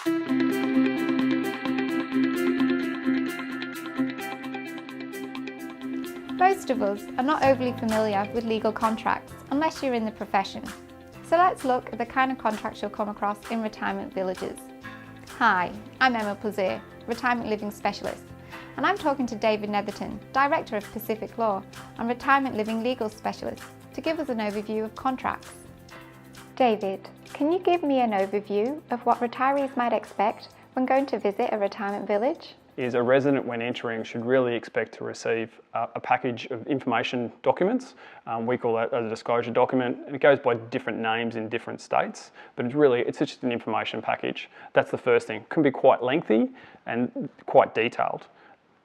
Most of us are not overly familiar with legal contracts unless you're in the profession. So let's look at the kind of contracts you'll come across in retirement villages. Hi, I'm Emma Plaisir, Retirement Living Specialist, and I'm talking to David Netherton, Director of Pacific Law and Retirement Living Legal Specialist, to give us an overview of contracts. David, can you give me an overview of what retirees might expect when going to visit a retirement village? A resident, when entering, should really expect to receive a package of information documents. We call that a disclosure document, and it goes by different names in different states, but it's just an information package. That's the first thing. It can be quite lengthy and quite detailed.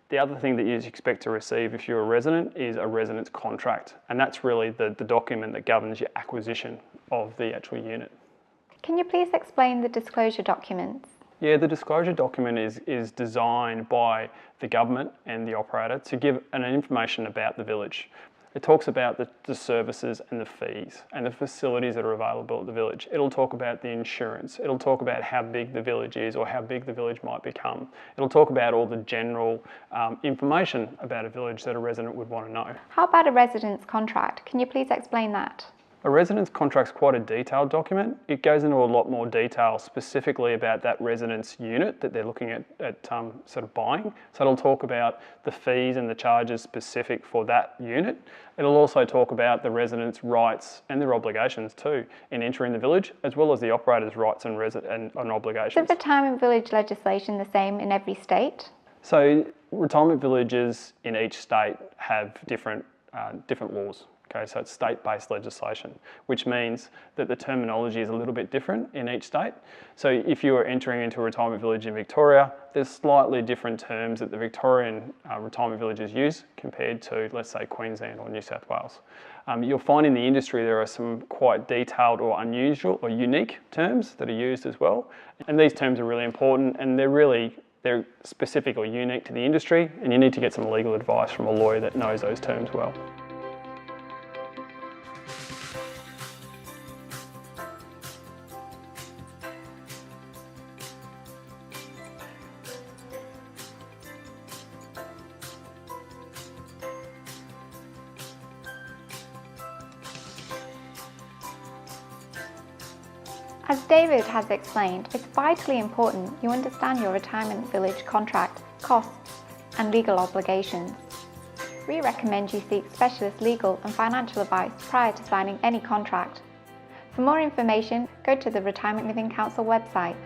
The other thing that you expect to receive if you're a resident is a residence contract, and that's really the document that governs your acquisition of the actual unit. Can you please explain the disclosure documents? Yeah, the disclosure document is designed by the government and the operator to give an information about the village. It talks about the services and the fees and the facilities that are available at the village. It'll talk about the insurance. It'll talk about how big the village is or how big the village might become. It'll talk about all the general information about a village that a resident would want to know. How about a residence contract? Can you please explain that? A residence contract's quite a detailed document. It goes into a lot more detail specifically about that residence unit that they're looking at sort of buying. So it'll talk about the fees and the charges specific for that unit. It'll also talk about the residents' rights and their obligations too in entering the village, as well as the operator's rights and obligations. Is the retirement village legislation the same in every state? So retirement villages in each state have different laws. Okay, so it's state-based legislation, which means that the terminology is a little bit different in each state. So if you are entering into a retirement village in Victoria, there's slightly different terms that the Victorian retirement villages use compared to, let's say, Queensland or New South Wales. You'll find in the industry there are some quite detailed or unusual or unique terms that are used as well. And these terms are really important, and they're specific or unique to the industry, and you need to get some legal advice from a lawyer that knows those terms well. As David has explained, it's vitally important you understand your retirement village contract, costs and legal obligations. We recommend you seek specialist legal and financial advice prior to signing any contract. For more information, go to the Retirement Living Council website.